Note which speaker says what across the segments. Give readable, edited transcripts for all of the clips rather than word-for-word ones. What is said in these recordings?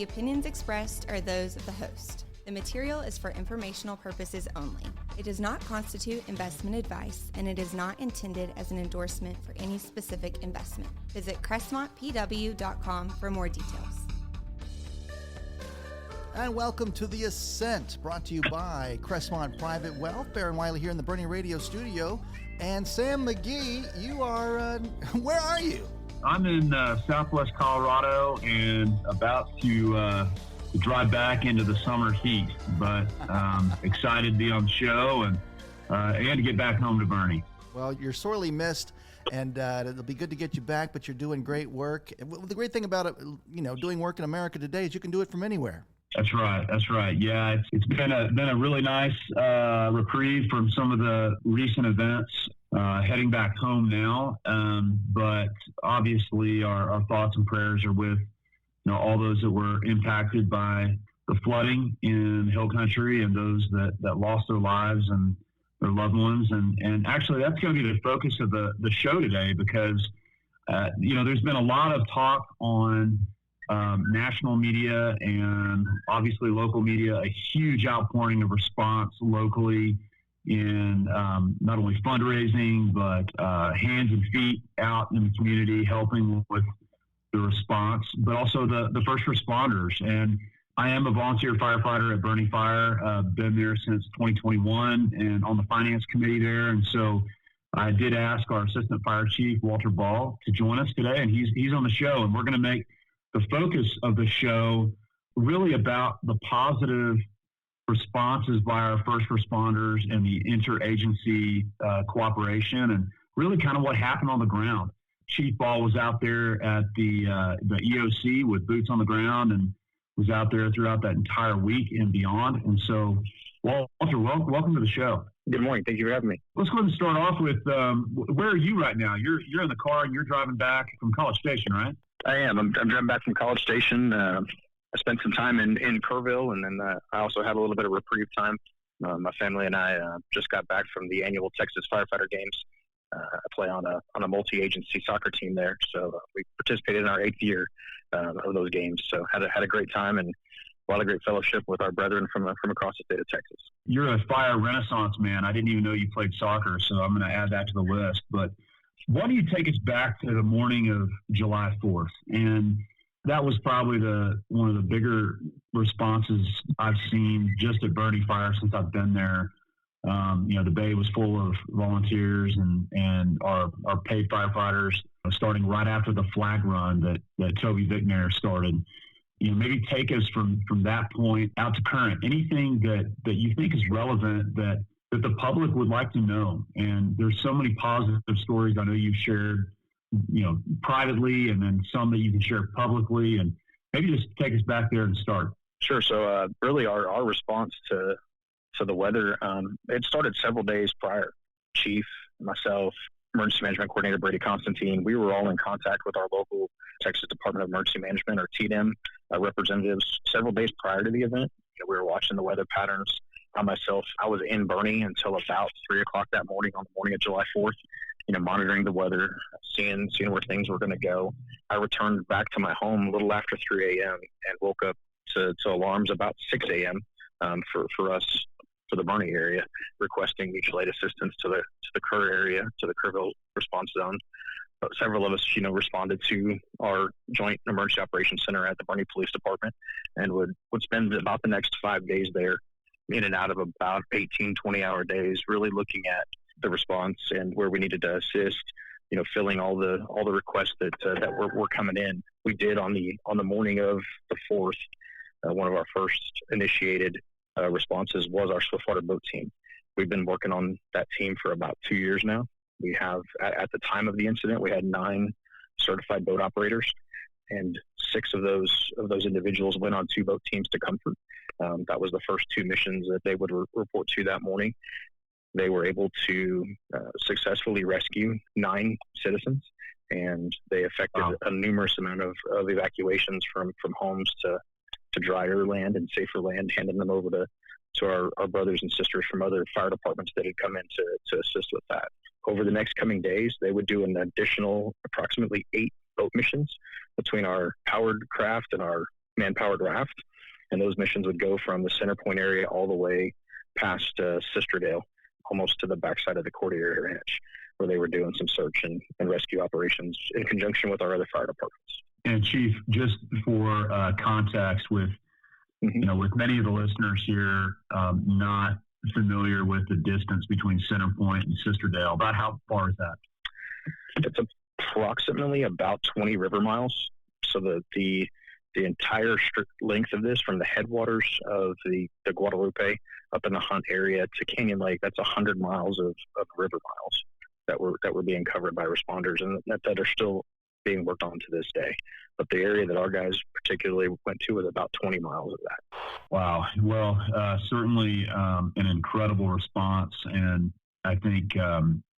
Speaker 1: opinions expressed are those of the host. The material is for informational purposes only. It does not constitute investment advice, and it is not intended as an endorsement for any specific investment. Visit CrestmontPW.com for more details.
Speaker 2: And welcome to the Ascent, brought to you by Crestmont Private Wealth. Barron Wiley here in the Bernie Radio studio. And Sam McGee, you are, where are you?
Speaker 3: I'm in southwest Colorado and about to drive back into the summer heat, but excited to be on the show and to get back home to Bernie.
Speaker 2: Well, you're sorely missed, and it'll be good to get you back, but you're doing great work. The great thing about it, doing work in America today is you can do it from anywhere.
Speaker 3: That's right. Yeah, it's been a really nice reprieve from some of the recent events. Heading back home now, but obviously our thoughts and prayers are with all those that were impacted by the flooding in Hill Country and those that lost their lives and their loved ones. And actually, that's going to be the focus of the show today because there's been a lot of talk on national media and obviously local media, a huge outpouring of response locally in not only fundraising, but hands and feet out in the community helping with the response, but also the first responders. And I am a volunteer firefighter at Bernie Fire, been there since 2021 and on the finance committee there. And so I did ask our assistant fire chief, Walter Ball, to join us today, and he's on the show. And we're going to make the focus of the show really about the positive responses by our first responders and the interagency cooperation and really kind of what happened on the ground. Chief Ball was out there at the EOC with boots on the ground and was out there throughout that entire week and beyond. And so, Walter, welcome to the show.
Speaker 4: Good morning. Thank you for having me.
Speaker 3: Let's go ahead and start off with where are you right now? You're in the car and you're driving back from College Station, right?
Speaker 4: I am. I'm driving back from College Station. I spent some time in Kerrville, and then I also had a little bit of reprieve time. My family and I just got back from the annual Texas Firefighter Games. I play on a multi-agency soccer team there, so we participated in our 8th year of those games. So had a great time and a lot of great fellowship with our brethren from across the state of Texas.
Speaker 3: You're a fire renaissance man. I didn't even know you played soccer, so I'm going to add that to the list. But why do you take us back to the morning of July 4th? And that was probably one of the bigger responses I've seen just at Bernie Fire since I've been there. The bay was full of volunteers and our paid firefighters, starting right after the flag run that Toby Vickner started. Maybe take us from that point out to current. Anything that you think is relevant that the public would like to know. And there's so many positive stories I know you've shared, privately, and then some that you can share publicly, and maybe just take us back there and start.
Speaker 4: Sure. So really our response to the weather, it started several days prior. Chief, myself, Emergency Management Coordinator Brady Constantine, we were all in contact with our local Texas Department of Emergency Management, or TDEM, representatives several days prior to the event. We were watching the weather patterns. I was in Bernie until about 3 o'clock that morning on the morning of July 4th, monitoring the weather, seeing where things were going to go. I returned back to my home a little after 3 a.m. and woke up to alarms about 6 a.m. For us, for the Bernie area, requesting mutual aid assistance to the Kerr area, to the Kerrville response zone. But several of us, responded to our Joint Emergency Operations Center at the Bernie Police Department and would spend about the next 5 days there, in and out of about 18, 20-hour days, really looking at the response and where we needed to assist, filling all the requests that were coming in. We did on the morning of the 4th, one of our first initiated responses was our swiftwater boat team. We've been working on that team for about 2 years now. We have, at the time of the incident, we had 9 certified boat operators, and 6 of those individuals went on 2 boat teams to Comfort. That was the first 2 missions that they would report to that morning. They were able to successfully rescue 9 citizens, and they effected a numerous amount of evacuations from homes to drier land and safer land, handing them over to our brothers and sisters from other fire departments that had come in to assist with that. Over the next coming days, they would do an additional approximately 8 boat missions between our powered craft and our man-powered raft, and those missions would go from the center point area all the way past Sisterdale, almost to the backside of the Cordier Ranch, where they were doing some search and rescue operations in conjunction with our other fire departments.
Speaker 3: And Chief, just for context, with with many of the listeners here not familiar with the distance between Center Point and Sisterdale, about how far is that?
Speaker 4: It's approximately about 20 river miles. So the entire length of this, from the headwaters of the Guadalupe up in the Hunt area to Canyon Lake, that's 100 miles of river miles that were being covered by responders, and that are still being worked on to this day. But the area that our guys particularly went to was about 20 miles of that.
Speaker 3: Wow. Well, certainly an incredible response. And I think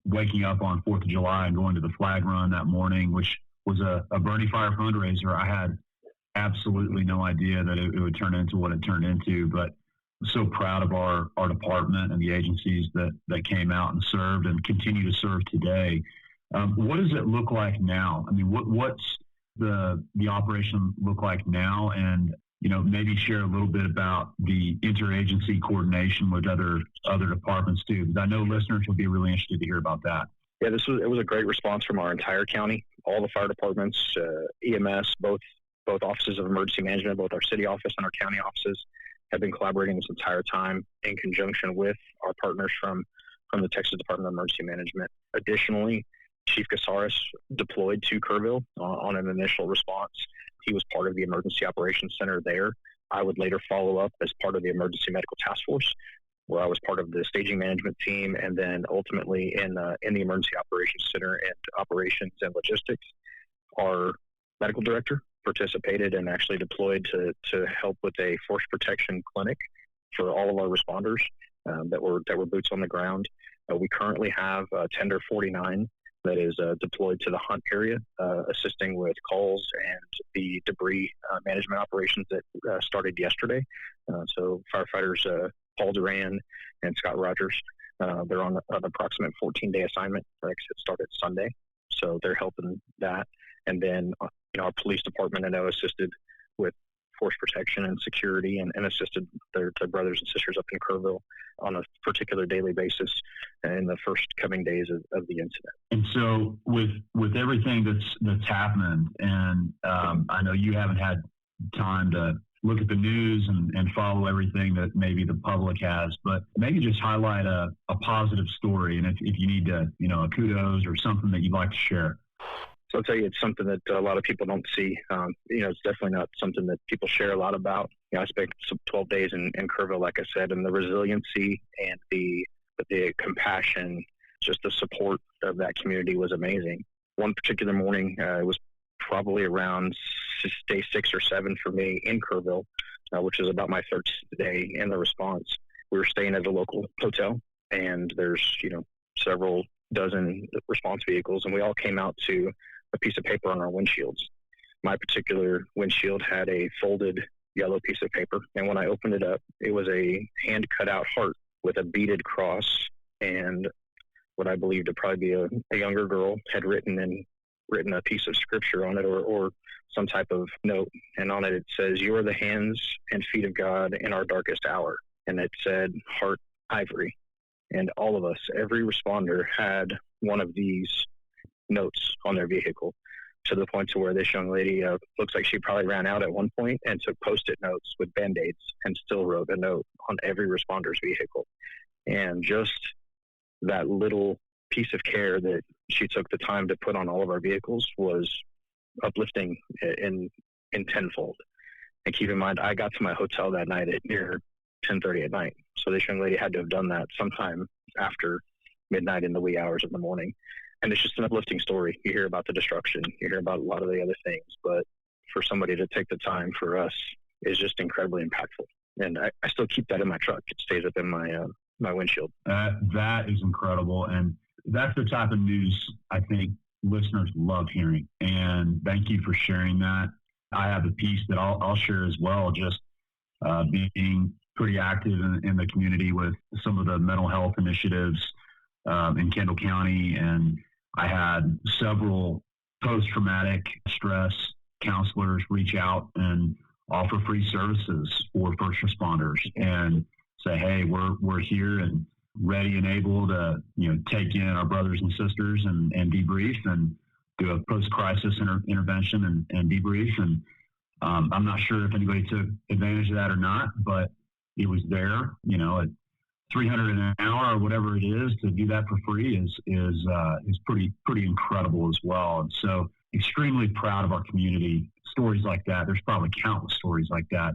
Speaker 3: waking up on 4th of July and going to the flag run that morning, which was a Bernie Fire fundraiser, I had absolutely no idea that it would turn into what it turned into. But I'm so proud of our department and the agencies that came out and served and continue to serve today. What does it look like now? I mean, what's the operation look like now? And, maybe share a little bit about the interagency coordination with other departments too, because I know listeners will be really interested to hear about that.
Speaker 4: Yeah, it was a great response from our entire county, all the fire departments, EMS, both offices of emergency management, both our city office and our county offices have been collaborating this entire time in conjunction with our partners from the Texas Department of Emergency Management. Additionally, Chief Casares deployed to Kerrville on an initial response. He was part of the Emergency Operations Center there. I would later follow up as part of the Emergency Medical Task Force, where I was part of the staging management team, and then ultimately in the Emergency Operations Center and Operations and Logistics. Our medical director participated and actually deployed to help with a force protection clinic for all of our responders that were boots on the ground. We currently have Tender 49 that is deployed to the Hunt area, assisting with calls and the debris management operations that started yesterday. So firefighters Paul Duran and Scott Rogers, they're on an approximate 14-day assignment. Like I said, started Sunday, so they're helping that. And then our police department, I know, assisted with force protection and security and assisted their brothers and sisters up in Kerrville on a particular daily basis in the first coming days of the incident.
Speaker 3: And so with everything that's happened, and I know you haven't had time to look at the news and follow everything that maybe the public has, but maybe just highlight a positive story. And if you need to, a kudos or something that you'd like to share.
Speaker 4: So I'll tell you, it's something that a lot of people don't see. It's definitely not something that people share a lot about. I spent 12 days in Kerrville, like I said, and the resiliency and the compassion, just the support of that community was amazing. One particular morning, it was probably around day 6 or 7 for me in Kerrville, which is about my 13th day in the response. We were staying at a local hotel, and there's, several dozen response vehicles, and we all came out to a piece of paper on our windshields. My particular windshield had a folded yellow piece of paper, and when I opened it up, it was a hand cut out heart with a beaded cross, and what I believe to probably be a younger girl had written a piece of scripture on it or some type of note, and on it says, "You are the hands and feet of God in our darkest hour." And it said heart ivory. And all of us, every responder, had one of these notes on their vehicle, to the point to where this young lady looks like she probably ran out at one point and took Post-it notes with Band-Aids and still wrote a note on every responder's vehicle. And just that little piece of care that she took the time to put on all of our vehicles was uplifting in tenfold. And keep in mind, I got to my hotel that night at near 10:30 at night. So this young lady had to have done that sometime after midnight in the wee hours of the morning. And it's just an uplifting story. You hear about the destruction, you hear about a lot of the other things, but for somebody to take the time for us is just incredibly impactful. And I still keep that in my truck. It stays up in my windshield.
Speaker 3: That is incredible. And that's the type of news I think listeners love hearing. And thank you for sharing that. I have a piece that I'll share as well, just being pretty active in the community with some of the mental health initiatives in Kendall County. And I had several post-traumatic stress counselors reach out and offer free services for first responders and say, hey, we're here and ready and able to, take in our brothers and sisters and debrief and do a post-crisis intervention and debrief. And I'm not sure if anybody took advantage of that or not, but it was there, at $300 an hour or whatever it is, to do that for free is pretty incredible as well. And so extremely proud of our community. Stories like that, there's probably countless stories like that,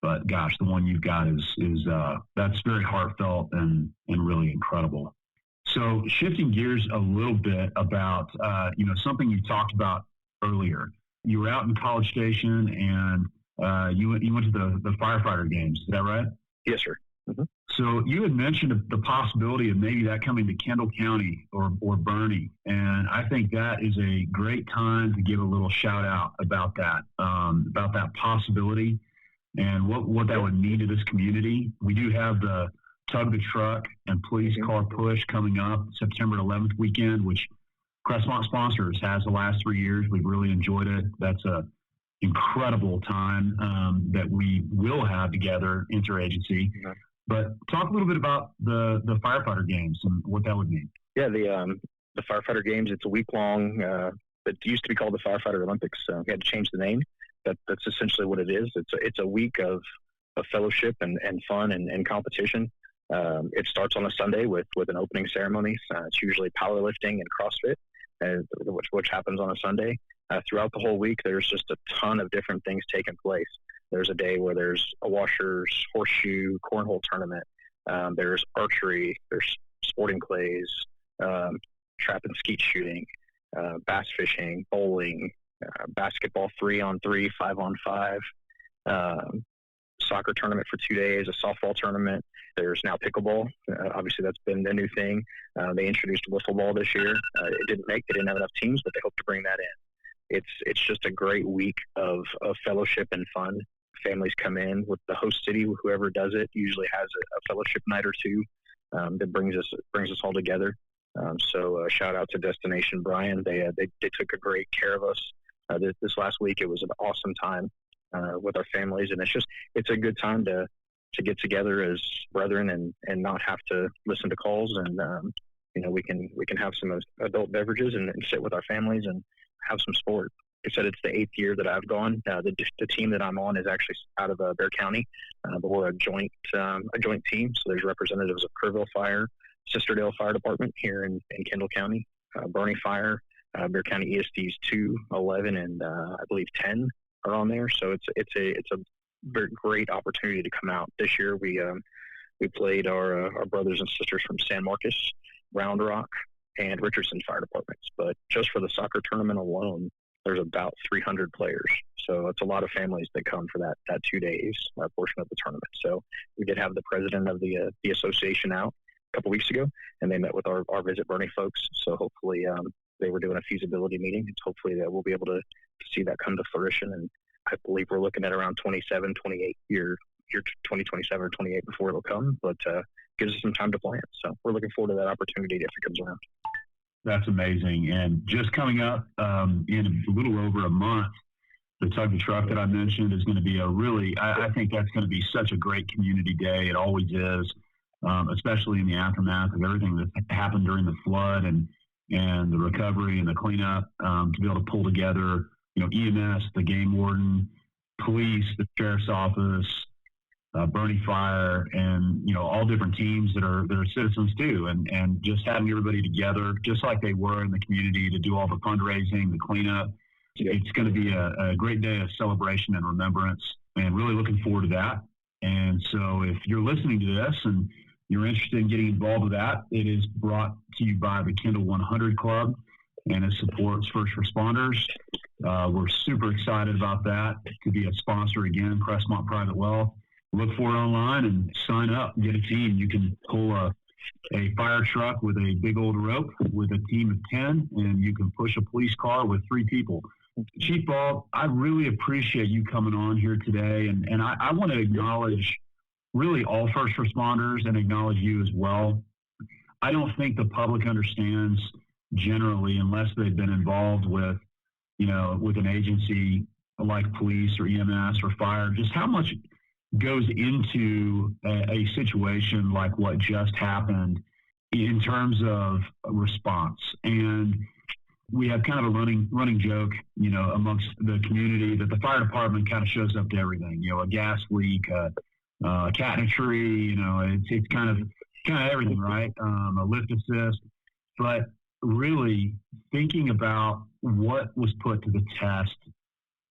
Speaker 3: but gosh, the one you've got is that's very heartfelt and really incredible. So shifting gears a little bit about something you talked about earlier. You were out in College Station and you went to the Firefighter Games. Is that right?
Speaker 4: Yes, sir. Mm-hmm.
Speaker 3: So you had mentioned the possibility of maybe that coming to Kendall County or Bernie, and I think that is a great time to give a little shout out about that possibility and what that would mean to this community. We do have the Tug the Truck and Police Car Push coming up September 11th weekend, which Crestmont sponsors, has the last 3 years. We've really enjoyed it. That's a incredible time that we will have together interagency. Mm-hmm. But talk a little bit about the Firefighter Games and what that would mean.
Speaker 4: Yeah, the Firefighter Games, it's a week-long, it used to be called the Firefighter Olympics. We had to change the name. That's essentially what it is. It's a week of fellowship and fun and competition. It starts on a Sunday with an opening ceremony. It's usually powerlifting and CrossFit, which happens on a Sunday. Throughout the whole week, there's just a ton of different things taking place. There's a day where there's a washers, horseshoe, cornhole tournament. There's archery. There's sporting clays, trap and skeet shooting, bass fishing, bowling, basketball 3-on-3, 5-on-5, soccer tournament for 2 days, a softball tournament. There's now pickleball. Obviously, that's been the new thing. They introduced wiffle ball this year. They didn't have enough teams, but they hope to bring that in. It's just a great week of fellowship and fun. Families come in with the host city. Whoever does it usually has a fellowship night or two that brings us all together. So shout out to Destination Bryan. They took a great care of us this last week. It was an awesome time with our families, and it's a good time to get together as brethren and not have to listen to calls, and we can have some adult beverages and sit with our families and have some sport. I said it's the 8th year that I've gone. The team that I'm on is actually out of Bear County, but we're a joint team. So there's representatives of Kerrville Fire, Sisterdale Fire Department here in Kendall County, Bernie Fire, Bear County ESDs 2, 11, and I believe 10 are on there. So it's a very great opportunity to come out. This year we played our brothers and sisters from San Marcos, Round Rock, and Richardson Fire Departments. But just for the soccer tournament alone, there's about 300 players. So it's a lot of families that come for that 2 days portion of the tournament. So we did have the president of the association out a couple weeks ago, and they met with our Visit Bernie folks. So hopefully they were doing a feasibility meeting, and hopefully that we'll be able to see that come to fruition. And I believe we're looking at around 28 year 2027 or 28 before it'll come, but gives us some time to plan. So we're looking forward to that opportunity if it comes around.
Speaker 3: That's amazing. And just coming up in a little over a month, the Tug the Truck that I mentioned is going to be I think that's going to be such a great community day. It always is, especially in the aftermath of everything that happened during the flood and the recovery and the cleanup, to be able to pull together, EMS, the game warden, police, the sheriff's office, Bernie Fire, and all different teams that are citizens too, and just having everybody together, just like they were in the community, to do all the fundraising, the cleanup. It's going to be a great day of celebration and remembrance, and really looking forward to that. And so, if you're listening to this and you're interested in getting involved with that, it is brought to you by the Kendall 100 Club, and it supports first responders. We're super excited about that, to be a sponsor again, Crestmont Private Wealth. Look for it online and sign up and get a team. You can pull a fire truck with a big old rope with a team of 10, and you can push a police car with 3 people. Chief Ball, I really appreciate you coming on here today, and I want to acknowledge really all first responders and acknowledge you as well. I don't think the public understands generally, unless they've been involved with an agency, like police or EMS or fire, just how much goes into a situation like what just happened in terms of response. And we have kind of a running joke, amongst the community that the fire department kind of shows up to everything, a gas leak, a cat in a tree, it's kind of everything, right? A lift assist. But really thinking about what was put to the test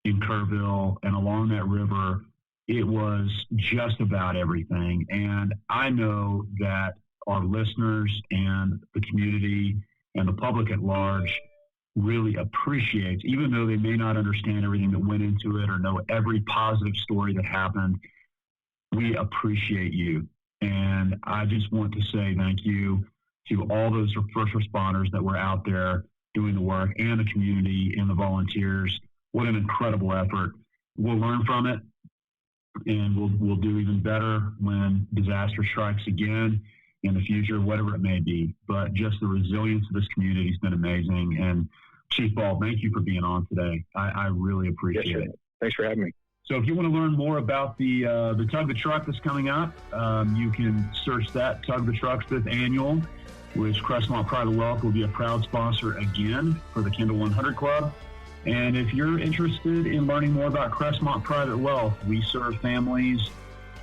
Speaker 3: in Kerrville and along that river, it was just about everything. And I know that our listeners and the community and the public at large really appreciates, even though they may not understand everything that went into it or know every positive story that happened, we appreciate you. And I just want to say thank you to all those first responders that were out there doing the work, and the community and the volunteers. What an incredible effort. We'll learn from it, and we'll do even better when disaster strikes again in the future, whatever it may be. But just the resilience of this community has been amazing. And Chief Ball, thank you for being on today. I really appreciate it.
Speaker 4: Thanks for having me.
Speaker 3: So if you want to learn more about the Tug the Truck that's coming up, you can search that, Tug the Truck 5th Annual, which Crestmont Private Wealth will be a proud sponsor again for the Kindle 100 Club. And if you're interested in learning more about Crestmont Private Wealth, we serve families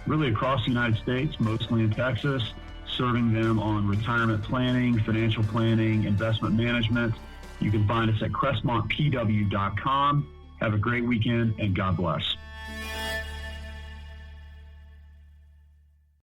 Speaker 3: really across the United States, mostly in Texas, serving them on retirement planning, financial planning, investment management. You can find us at crestmontpw.com. Have a great weekend, and God bless.